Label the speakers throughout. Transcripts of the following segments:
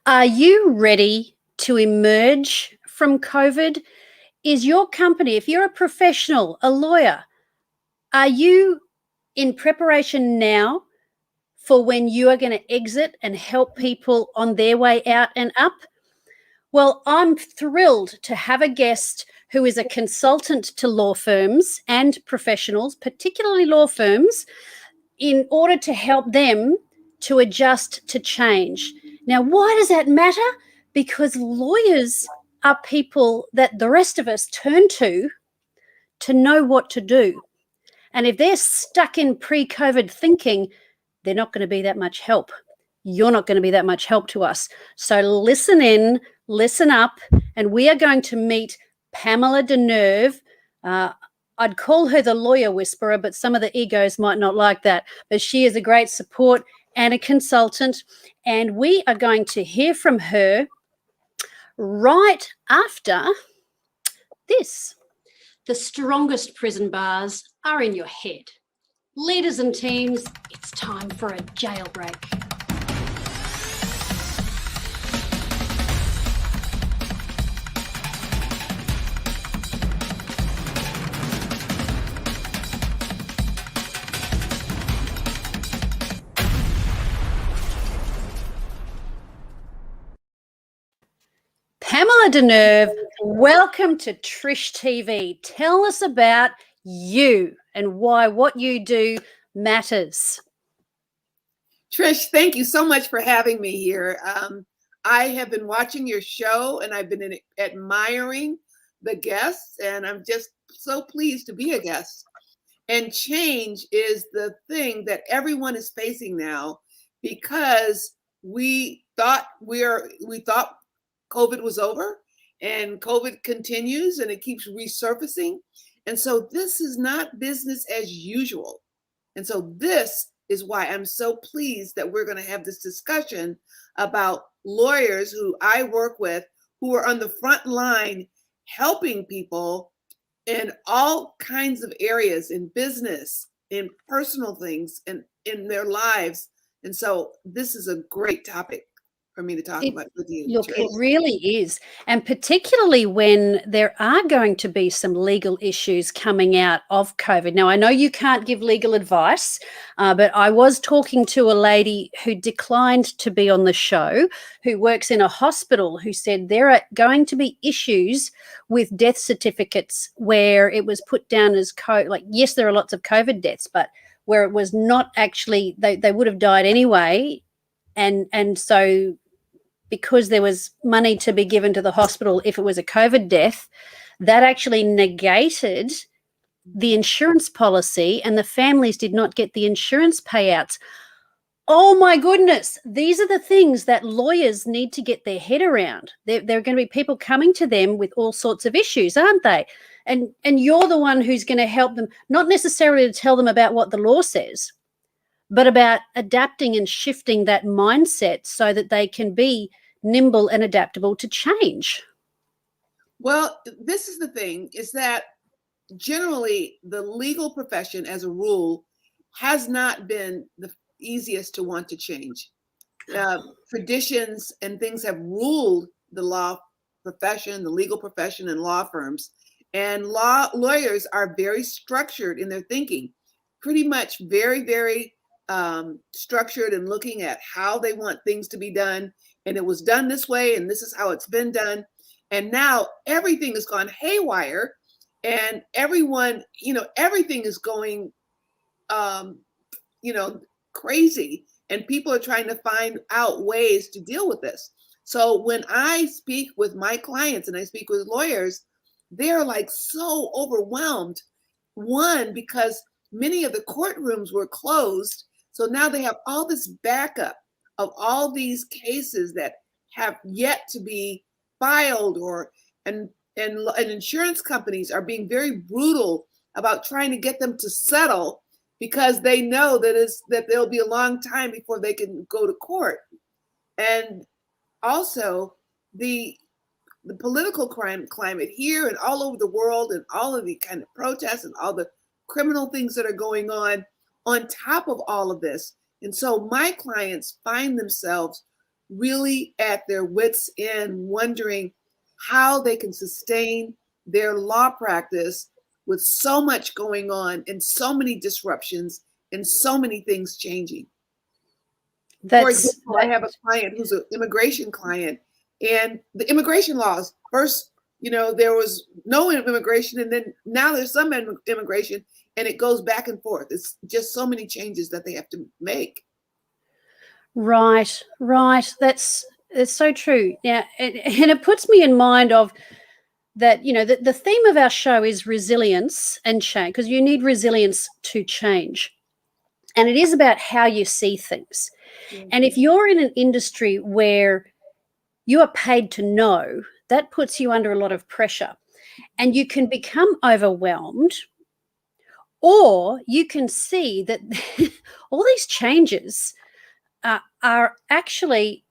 Speaker 1: Are you ready to emerge from COVID? Is your company, if you're a professional, a lawyer, are you in preparation now for when you are going to exit and help people on their way out and up? Well, I'm thrilled to have a guest who is a consultant to law firms and professionals, particularly law firms, in order to help them to adjust to change. Now, why does that matter? Because lawyers are people that the rest of us turn to know what to do. And if they're stuck in pre-COVID thinking, they're not going to be that much help. You're not going to be that much help to us. So listen in, listen up, and we are going to meet Pamela DeNeuve. I'd call her the lawyer whisperer, but some of the egos might not like that. But she is a great support and a consultant, and we are going to hear from her right after this. The strongest prison bars are in your head. Leaders and teams, it's time for a jailbreak. Pamela DeNeuve, welcome to Trish TV. Tell us about you and why what you do matters.
Speaker 2: Trish, thank you so much for having me here. I have been watching your show and I've been admiring the guests, and I'm just so pleased to be a guest. And change is the thing that everyone is facing now, because we thought COVID was over, and COVID continues and it keeps resurfacing. And so this is not business as usual. And so this is why I'm so pleased that we're going to have this discussion about lawyers who I work with, who are on the front line helping people in all kinds of areas, in business, in personal things, and in their lives. And so this is a great topic for me to talk about with you.
Speaker 1: Look,
Speaker 2: Trish.
Speaker 1: it really is. And particularly when there are going to be some legal issues coming out of COVID. Now, I know you can't give legal advice, but I was talking to a lady who declined to be on the show, who works in a hospital, who said there are going to be issues with death certificates where it was put down as yes, there are lots of COVID deaths, but where it was not actually, they would have died anyway. And so because there was money to be given to the hospital if it was a COVID death, that actually negated the insurance policy, and the families did not get the insurance payouts. Oh my goodness, these are the things that lawyers need to get their head around. There are going to be people coming to them with all sorts of issues, aren't they? And you're the one who's going to help them, not necessarily to tell them about what the law says, but about adapting and shifting that mindset so that they can be nimble and adaptable to change.
Speaker 2: Well, this is the thing, is that generally the legal profession as a rule has not been the easiest to want to change. Traditions and things have ruled the law profession, the legal profession, and law firms. And lawyers are very structured in their thinking, pretty much very, very structured in looking at how they want things to be done. And it was done this way, and this is how it's been done. And now everything has gone haywire, and everyone, everything is going, crazy. And people are trying to find out ways to deal with this. So when I speak with my clients and I speak with lawyers, they're like so overwhelmed. One, because many of the courtrooms were closed. So now they have all this backup of all these cases that have yet to be filed, and insurance companies are being very brutal about trying to get them to settle, because they know that there'll be a long time before they can go to court. And also the political climate here and all over the world, and all of the kind of protests and all the criminal things that are going on top of all of this. And so my clients find themselves really at their wits' end, wondering how they can sustain their law practice with so much going on and so many disruptions and so many things changing. For example, I have a client who's an immigration client, and the immigration laws, first, there was no immigration, and then now there's some immigration, and it goes back and forth. It's just so many changes that they have to make.
Speaker 1: Right. That's so true. Yeah, and it puts me in mind of that, the theme of our show is resilience and change, because you need resilience to change. And it is about how you see things. Mm-hmm. And if you're in an industry where you are paid to know, that puts you under a lot of pressure, and you can become overwhelmed, or you can see that all these changes are actually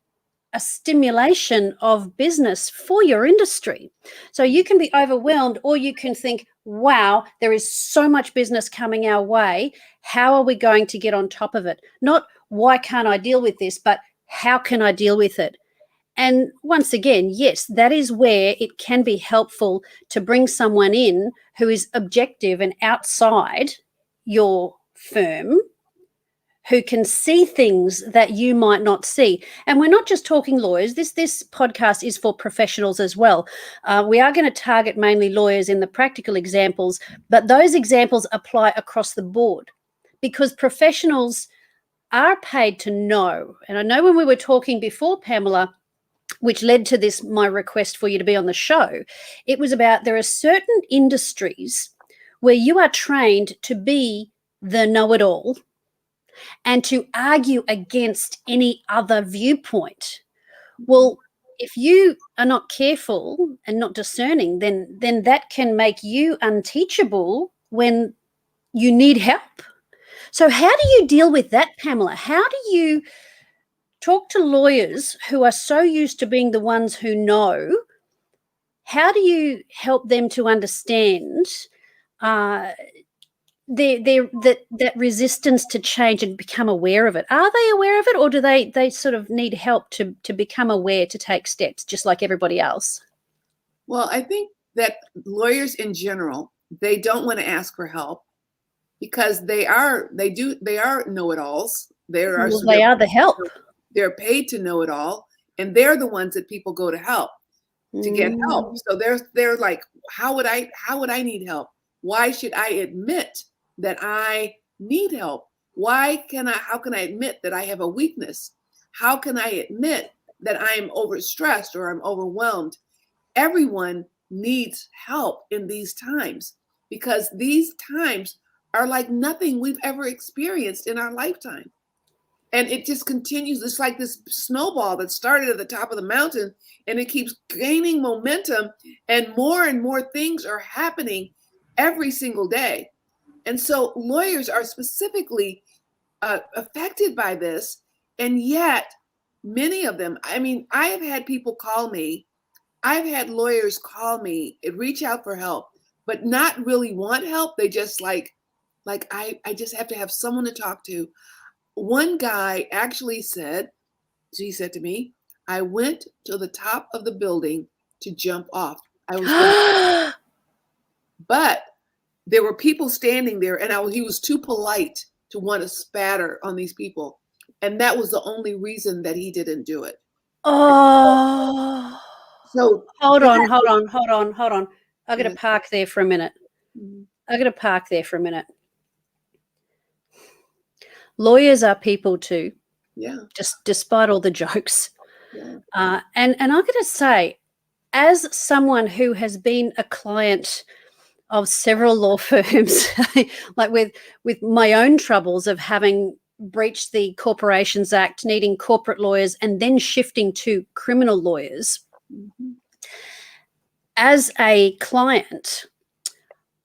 Speaker 1: a stimulation of business for your industry. So you can be overwhelmed, or you can think, wow, there is so much business coming our way. How are we going to get on top of it? Not why can't I deal with this, but how can I deal with it? And once again, yes, that is where it can be helpful to bring someone in who is objective and outside your firm, who can see things that you might not see. And we're not just talking lawyers. This podcast is for professionals as well. We are going to target mainly lawyers in the practical examples, but those examples apply across the board, because professionals are paid to know. And I know when we were talking before, Pamela, which led to this, my request for you to be on the show, it was about there are certain industries where you are trained to be the know-it-all and to argue against any other viewpoint. Well, if you are not careful and not discerning, then that can make you unteachable when you need help. So how do you deal with that, Pamela? How do you talk to lawyers who are so used to being the ones who know? How do you help them to understand that resistance to change and become aware of it? Are they aware of it, or do they sort of need help to become aware, to take steps just like everybody else?
Speaker 2: Well, I think that lawyers in general, they don't want to ask for help because they are know-it-alls. They are
Speaker 1: the help.
Speaker 2: They're paid to know it all, and they're the ones that people go to help to get help. So they're like, how would I need help? Why should I admit that I need help? How can I admit that I have a weakness? How can I admit that I'm overstressed or I'm overwhelmed? Everyone needs help in these times, because these times are like nothing we've ever experienced in our lifetime. And it just continues. It's like this snowball that started at the top of the mountain, and it keeps gaining momentum, and more things are happening every single day. And so lawyers are specifically affected by this. And yet many of them, I mean, I have had people call me. I've had lawyers call me and reach out for help, but not really want help. They just I just have to have someone to talk to. One guy actually said to me, I went to the top of the building to jump off. But there were people standing there, and he was too polite to want to spatter on these people. And that was the only reason that he didn't do it.
Speaker 1: Oh,
Speaker 2: so
Speaker 1: hold on. I'm going to park there for a minute. Lawyers are people too.
Speaker 2: Yeah.
Speaker 1: Just despite all the jokes.
Speaker 2: Yeah.
Speaker 1: And I'm going to say, as someone who has been a client of several law firms, like with my own troubles of having breached the Corporations Act, needing corporate lawyers, and then shifting to criminal lawyers. Mm-hmm. As a client,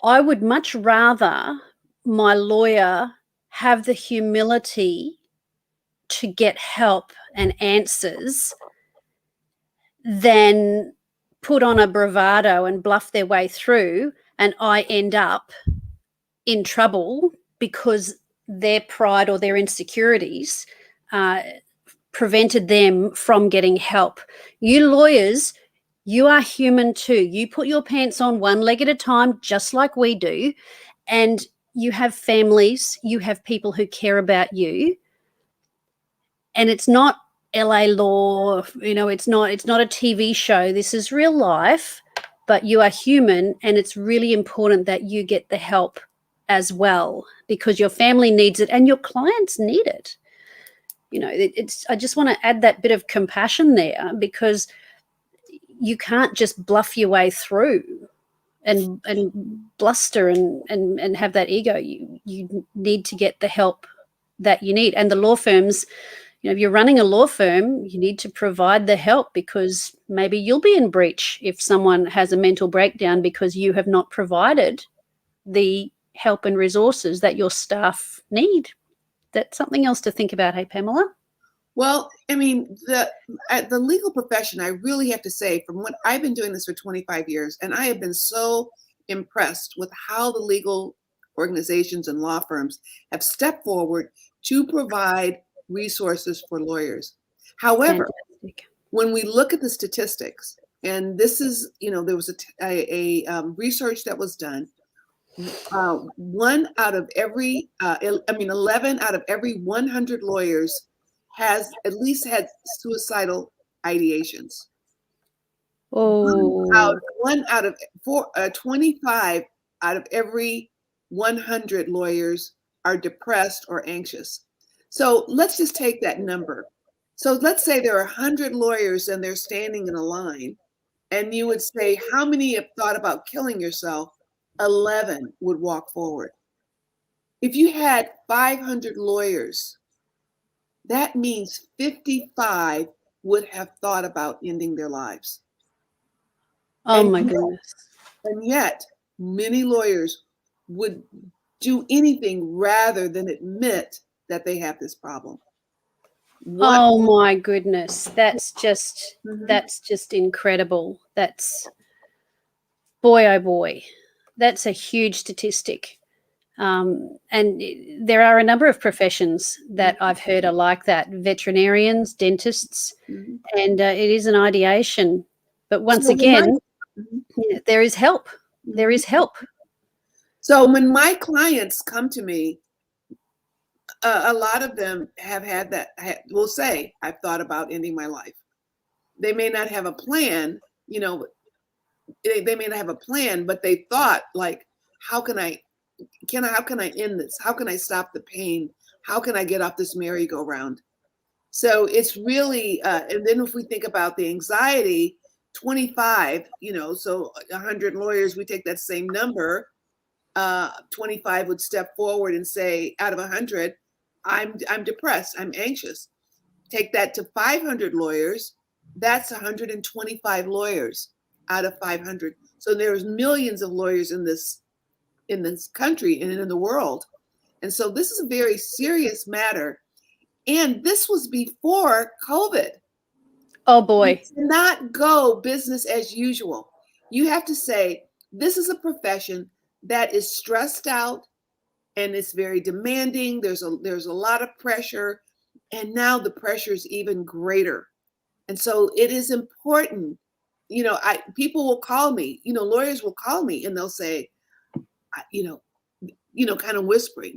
Speaker 1: I would much rather my lawyer have the humility to get help and answers than put on a bravado and bluff their way through, and I end up in trouble because their pride or their insecurities prevented them from getting help. You lawyers, you are human too. You put your pants on one leg at a time, just like we do. And you have families, you have people who care about you. And it's not LA law, it's not a TV show. This is real life, but you are human, and it's really important that you get the help as well, because your family needs it and your clients need it. I just want to add that bit of compassion there, because you can't just bluff your way through and bluster and have that ego. You need to get the help that you need. And the law firms, if you're running a law firm, you need to provide the help, because maybe you'll be in breach if someone has a mental breakdown because you have not provided the help and resources that your staff need. That's something else to think about. Hey, Pamela?
Speaker 2: Well, I mean, the legal profession, I really have to say, from what I've been doing this for 25 years, and I have been so impressed with how the legal organizations and law firms have stepped forward to provide resources for lawyers. However, fantastic. When we look at the statistics, and this is, there was a research that was done, 11 out of every 100 lawyers has at least had suicidal ideations.
Speaker 1: Oh.
Speaker 2: 25 out of every 100 lawyers are depressed or anxious. So let's just take that number. So let's say there are 100 lawyers and they're standing in a line, and you would say, how many have thought about killing yourself? 11 would walk forward. If you had 500 lawyers, that means 55 would have thought about ending their lives.
Speaker 1: Oh, my goodness.
Speaker 2: And yet, many lawyers would do anything rather than admit that they have this problem.
Speaker 1: Oh, my goodness. That's just incredible. That's, boy, oh boy, that's a huge statistic. And there are a number of professions that I've heard are like that: veterinarians, dentists, and it is an ideation. But once again, there is help. There is help.
Speaker 2: So when my clients come to me, a lot of them have had that, will say, I've thought about ending my life. They may not have a plan, they may not have a plan, but they thought, like, how can I end this? How can I stop the pain? How can I get off this merry-go-round? So it's really, and then if we think about the anxiety, 25, so 100 lawyers, we take that same number, 25 would step forward and say, out of 100, I'm depressed, I'm anxious. Take that to 500 lawyers, that's 125 lawyers out of 500. So there's millions of lawyers in this country and in the world. And so this is a very serious matter. And this was before COVID.
Speaker 1: Oh boy.
Speaker 2: You cannot go business as usual. You have to say, this is a profession that is stressed out and it's very demanding. There's a lot of pressure, and now the pressure is even greater. And so it is important, people will call me, lawyers will call me and they'll say, kind of whispering,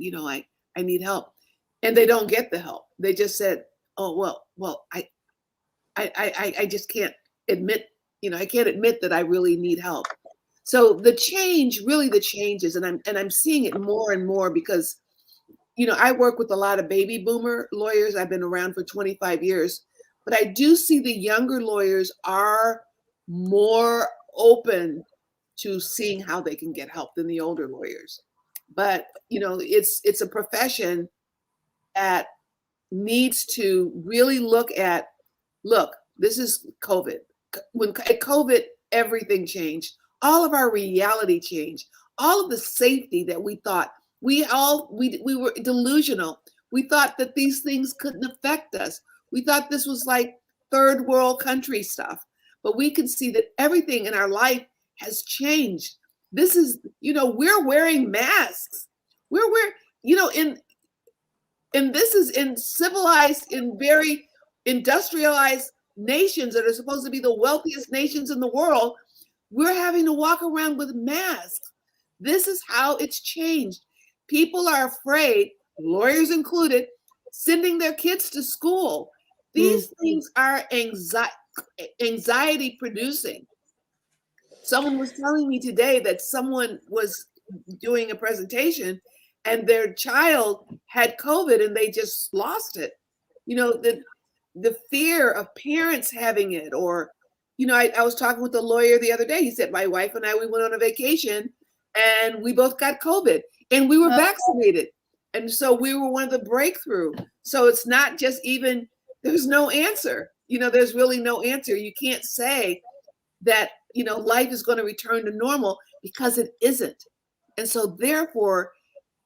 Speaker 2: I need help. And they don't get the help. They just said, oh, well, I just can't admit, I can't admit that I really need help. So the change is, and I'm seeing it more and more because, I work with a lot of baby boomer lawyers. I've been around for 25 years, but I do see the younger lawyers are more open to seeing how they can get help than the older lawyers. But, it's a profession that needs to really look, this is COVID. When at COVID, everything changed. All of our reality changed. All of the safety that we thought, we were delusional. We thought that these things couldn't affect us. We thought this was like third world country stuff. But we can see that everything in our life has changed. This is, we're wearing masks. And this is in civilized, in very industrialized nations that are supposed to be the wealthiest nations in the world, we're having to walk around with masks. This is how it's changed. People are afraid, lawyers included, sending their kids to school. These things are anxiety producing. Someone was telling me today that someone was doing a presentation and their child had COVID and they just lost it. You know, the fear of parents having it, or, you know, I was talking with a lawyer the other day. He said, my wife and I, we went on a vacation and we both got COVID and we were vaccinated. And so we were one of the breakthrough. So it's not just even, there's no answer. You know, there's really no answer. You can't say that, you know, life is going to return to normal, because it isn't. And so therefore,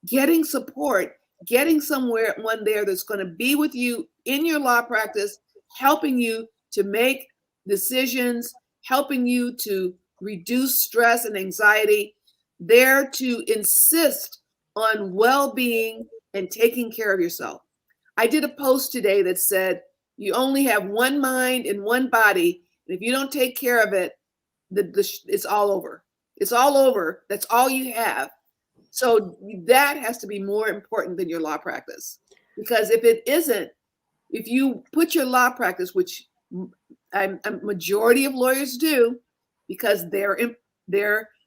Speaker 2: getting support, getting one there that's going to be with you in your law practice, helping you to make decisions, helping you to reduce stress and anxiety, there to insist on well-being and taking care of yourself. I did a post today that said, you only have one mind and one body, and if you don't take care of it, it's all over. It's all over. That's all you have. So that has to be more important than your law practice. Because if it isn't, if you put your law practice, which a majority of lawyers do, because they're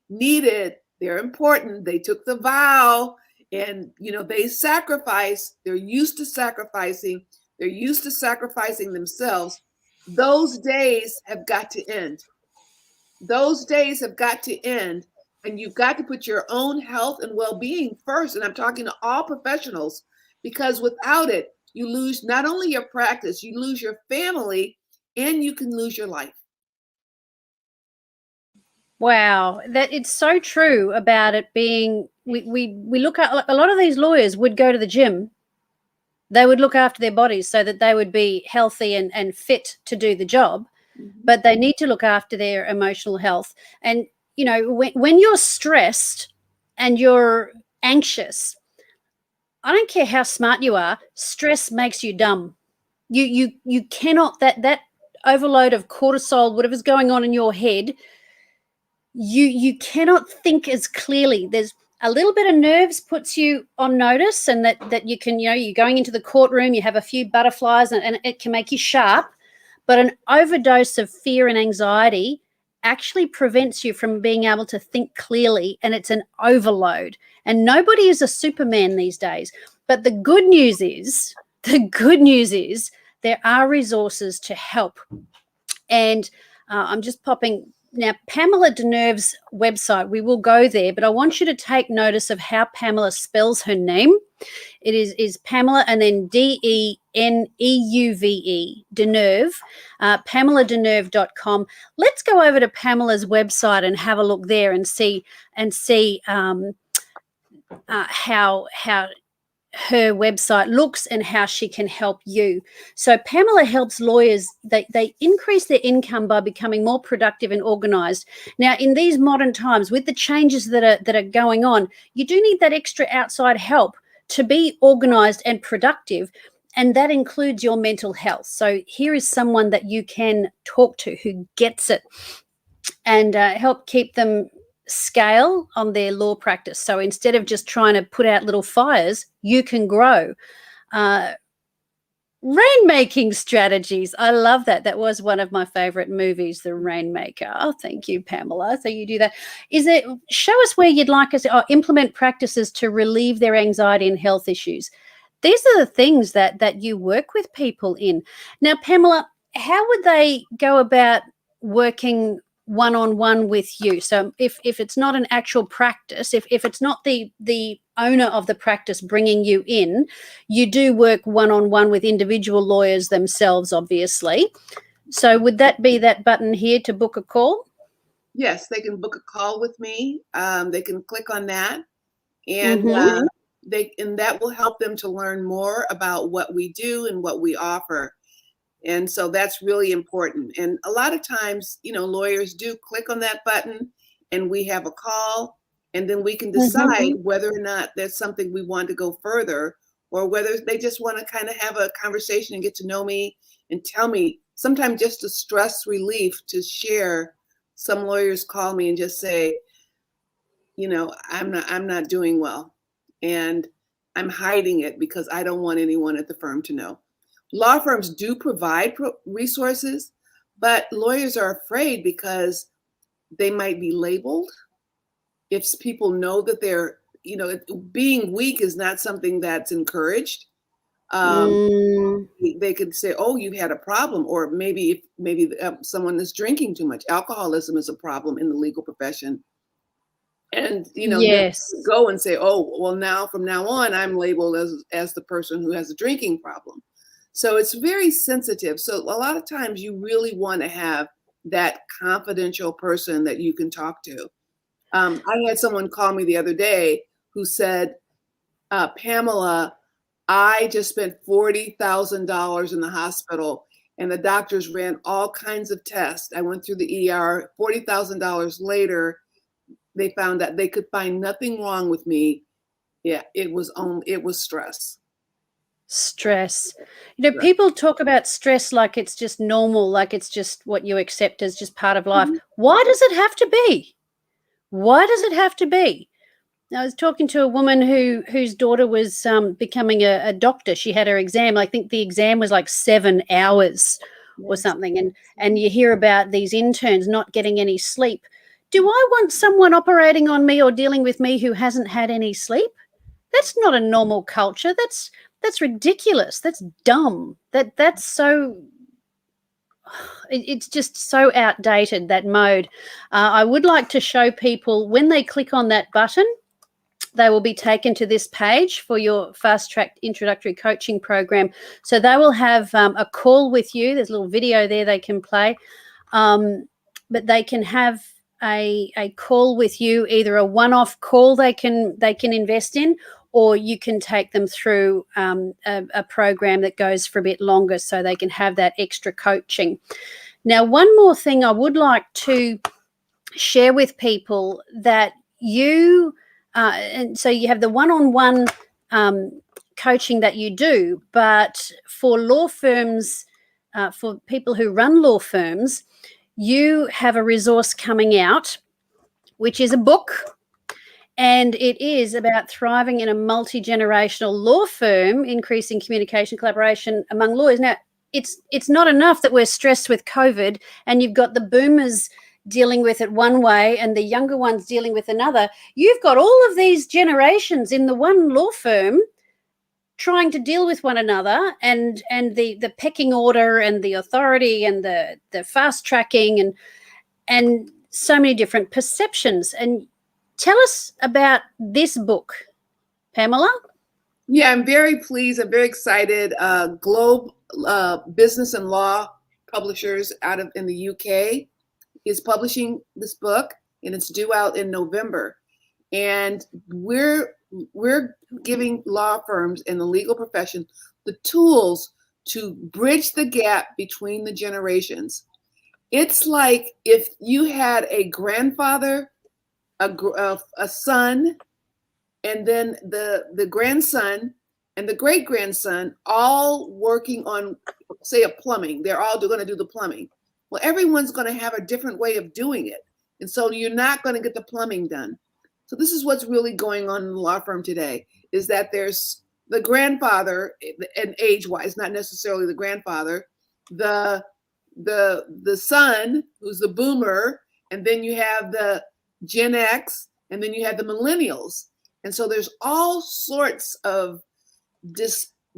Speaker 2: needed, they're important, they took the vow, and, you know, they sacrifice, they're used to sacrificing, they're used to sacrificing themselves. Those days have got to end. Those days have got to end, and you've got to put your own health and well-being first. And I'm talking to all professionals, because without it, you lose not only your practice, you lose your family, and you can lose your life.
Speaker 1: Wow, that it's so true about it being, we look at, a lot of these lawyers would go to the gym. They would look after their bodies so that they would be healthy and fit to do the job. But they need to look after their emotional health. And, you know, when you're stressed and you're anxious, I don't care how smart you are, stress makes you dumb. You cannot, that overload of cortisol, whatever's going on in your head, you cannot think as clearly. There's a little bit of nerves puts you on notice, and that you can, you know, you're going into the courtroom, you have a few butterflies, and it can make you sharp. But an overdose of fear and anxiety actually prevents you from being able to think clearly, and it's an overload. And nobody is a Superman these days. But the good news is there are resources to help. And I'm just popping now Pamela DeNeuve's website. We will go there, but I want you to take notice of how Pamela spells her name. It is Pamela and then DENEUVE, DeNeuve, PamelaDeNeuve.com. Let's go over to Pamela's website and have a look there and see how her website looks and how she can help you. So Pamela helps lawyers, they increase their income by becoming more productive and organized. Now, in these modern times, with the changes that are going on, you do need that extra outside help to be organized and productive, and that includes your mental health. So here is someone that you can talk to who gets it, and help keep them scale on their law practice. So instead of just trying to put out little fires, you can grow. Rainmaking strategies. I love that. That was one of my favorite movies, The Rainmaker. Oh, thank you, Pamela. So you do that. Show us where you'd like us to implement practices to relieve their anxiety and health issues. These are the things that you work with people in. Now, Pamela, how would they go about working one-on-one with you? So if it's not an actual practice, if it's not the owner of the practice bringing you in, you do work one-on-one with individual lawyers themselves, obviously. So would that be that button here to book a call?
Speaker 2: Yes, they can book a call with me. They can click on that, and that will help them to learn more about what we do and what we offer. And so that's really important. And a lot of times, you know, lawyers do click on that button and we have a call, and then we can decide whether or not there's something we want to go further, or whether they just want to kind of have a conversation and get to know me and tell me, sometimes just a stress relief to share. Some lawyers call me and just say, I'm not doing well, and I'm hiding it because I don't want anyone at the firm to know. Law firms do provide resources, but lawyers are afraid because they might be labeled. If people know that they're, being weak is not something that's encouraged. They could say, "Oh, you had a problem," or maybe someone is drinking too much. Alcoholism is a problem in the legal profession. And
Speaker 1: Yes.
Speaker 2: go and say, "Oh, well, from now on, I'm labeled as the person who has a drinking problem." So it's very sensitive. So a lot of times you really want to have that confidential person that you can talk to. I had someone call me the other day who said, "Pamela, I just spent $40,000 in the hospital, and the doctors ran all kinds of tests. I went through the ER. $40,000 later, they found that they could find nothing wrong with me. Yeah, it was stress."
Speaker 1: Stress. People talk about stress like it's just normal, like it's just what you accept as just part of life. Why does it have to be? Why does it have to be? I was talking to a woman whose daughter was becoming a doctor. She had her exam. I think the exam was like 7 hours or something. And you hear about these interns not getting any sleep. Do I want someone operating on me or dealing with me who hasn't had any sleep? That's not a normal culture. That's ridiculous. That's dumb. That's so, it's just so outdated, that mode. I would like to show people, when they click on that button, they will be taken to this page for your fast track introductory coaching program. So they will have a call with you. There's a little video there they can play, but they can have a call with you, either a one-off call they can invest in, or you can take them through a program that goes for a bit longer so they can have that extra coaching. Now, one more thing I would like to share with people, that and so you have the one-on-one coaching that you do, but for law firms, for people who run law firms, you have a resource coming out, which is a book. And it is about thriving in a multi-generational law firm, increasing communication, collaboration among lawyers. Now, it's not enough that we're stressed with COVID and you've got the boomers dealing with it one way and the younger ones dealing with another. You've got all of these generations in the one law firm trying to deal with one another, and the pecking order and the authority and the fast tracking and so many different perceptions. And tell us about this book, Pamela.
Speaker 2: Yeah, I'm very pleased. I'm very excited. Globe Business and Law Publishers in the UK is publishing this book, and it's due out in November. And we're giving law firms in the legal profession the tools to bridge the gap between the generations. It's like if you had a grandfather, a son, and then the grandson and the great grandson all working on, say, a plumbing. They're all going to do the plumbing. Well, everyone's going to have a different way of doing it. And so you're not going to get the plumbing done. So this is what's really going on in the law firm today, is that there's the grandfather, and age-wise, not necessarily the grandfather, the son, who's the boomer, and then you have the Gen X, and then you have the millennials. And so there's all sorts of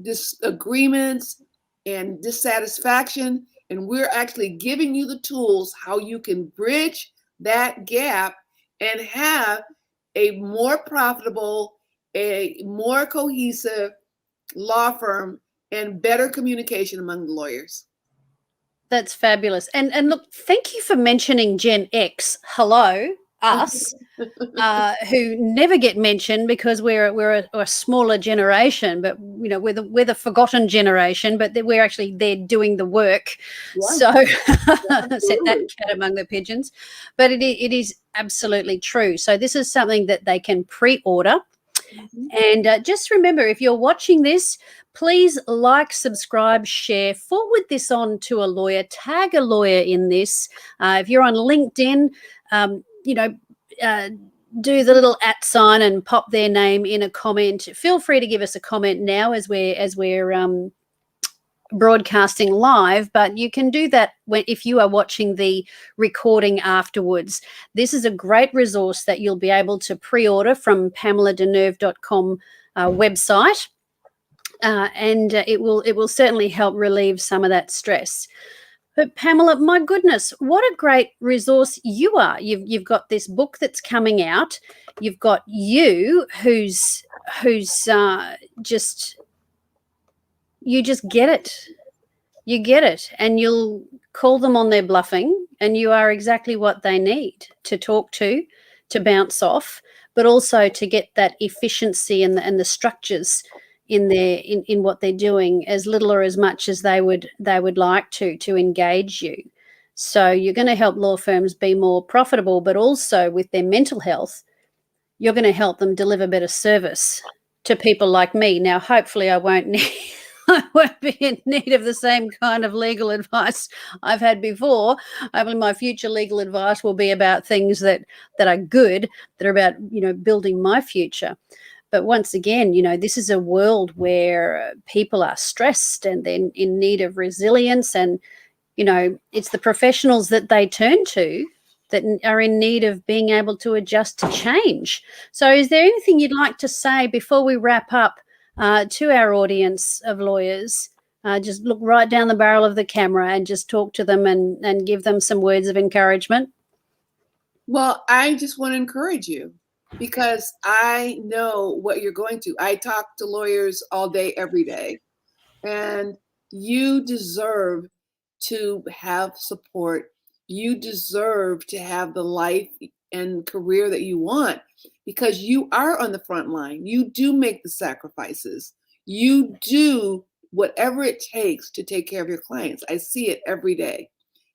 Speaker 2: disagreements and dissatisfaction. And we're actually giving you the tools how you can bridge that gap and have a more profitable, a more cohesive law firm and better communication among the lawyers.
Speaker 1: That's fabulous. And look, thank you for mentioning Gen X. Hello, us, who never get mentioned because we're a smaller generation, but we're the forgotten generation, but we're actually there doing the work. Yeah. So set that cat among the pigeons. But it is absolutely true. So this is something that they can pre-order. And just remember, if you're watching this, Please like, subscribe, share, forward this on to a lawyer, tag a lawyer in this. If you're on LinkedIn, do the little @ sign and pop their name in a comment. Feel free to give us a comment now as we're broadcasting live, but you can do that if you are watching the recording afterwards. This is a great resource that you'll be able to pre-order from PamelaDeNeuve.com website, and it will certainly help relieve some of that stress. But Pamela, my goodness, what a great resource you are. You've got this book that's coming out. You've got who's just, you just get it. You get it, and you'll call them on their bluffing, and you are exactly what they need to talk to bounce off, but also to get that efficiency and the structures in what they're doing, as little or as much as they would like to engage you. So you're going to help law firms be more profitable, but also with their mental health, you're going to help them deliver better service to people like me. Now, hopefully I won't be in need of the same kind of legal advice I've had before. Hopefully my future legal advice will be about things that are good, that are about, building my future. But once again, this is a world where people are stressed and they're in need of resilience. And, it's the professionals that they turn to that are in need of being able to adjust to change. So is there anything you'd like to say before we wrap up to our audience of lawyers? Just look right down the barrel of the camera and just talk to them and give them some words of encouragement.
Speaker 2: Well, I just want to encourage you, because I know what you're going through. I talk to lawyers all day, every day, and you deserve to have support. You deserve to have the life and career that you want, because you are on the front line. You do make the sacrifices. You do whatever it takes to take care of your clients. I see it every day.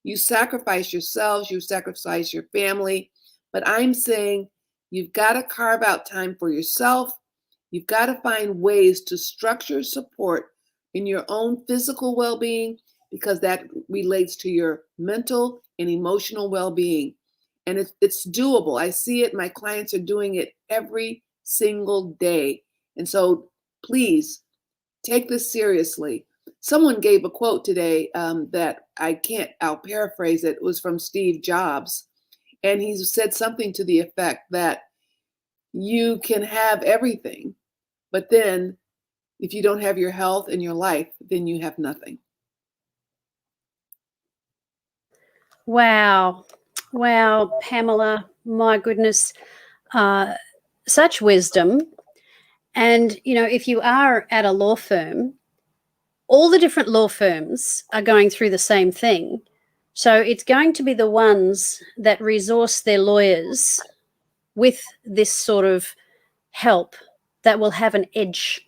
Speaker 2: You sacrifice yourselves, you sacrifice your family, but I'm saying you've got to carve out time for yourself. You've got to find ways to structure support in your own physical well-being, because that relates to your mental and emotional well-being. And it's doable. I see it. My clients are doing it every single day. And so please take this seriously. Someone gave a quote today that I'll paraphrase it. It was from Steve Jobs. And he said something to the effect that you can have everything, but then if you don't have your health and your life, then you have nothing.
Speaker 1: Wow, Pamela, my goodness, such wisdom. And, if you are at a law firm, all the different law firms are going through the same thing. So it's going to be the ones that resource their lawyers with this sort of help that will have an edge.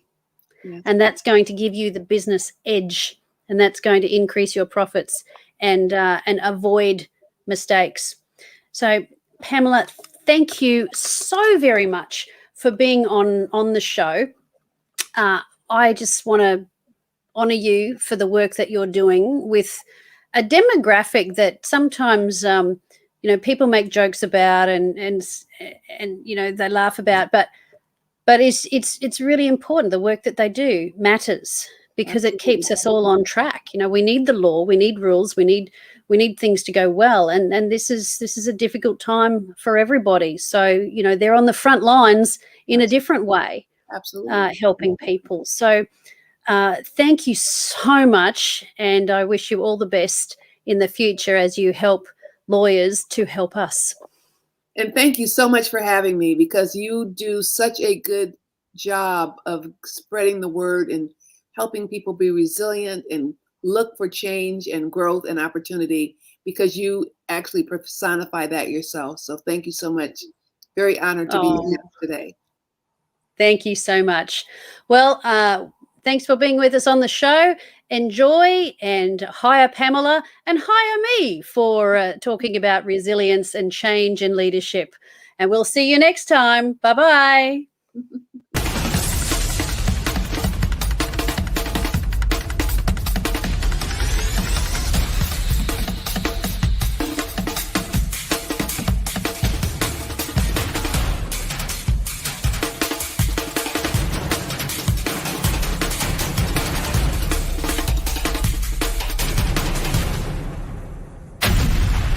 Speaker 2: Yes.
Speaker 1: And that's going to give you the business edge, and that's going to increase your profits and avoid mistakes. So, Pamela, thank you so very much for being on the show. I just want to honor you for the work that you're doing with a demographic that sometimes people make jokes about and they laugh about, but it's really important. The work that they do matters, because it keeps us all on track. We need the law, we need rules, we need things to go well, and this is a difficult time for everybody. So they're on the front lines in a different way,
Speaker 2: absolutely,
Speaker 1: helping people. So thank you so much, and I wish you all the best in the future as you help lawyers to help us.
Speaker 2: And thank you so much for having me, because you do such a good job of spreading the word and helping people be resilient and look for change and growth and opportunity, because you actually personify that yourself. So thank you so much. Very honored to be here today.
Speaker 1: Thank you so much. Well, thanks for being with us on the show. Enjoy, and hire Pamela and hire me for talking about resilience and change and leadership. And we'll see you next time. Bye-bye.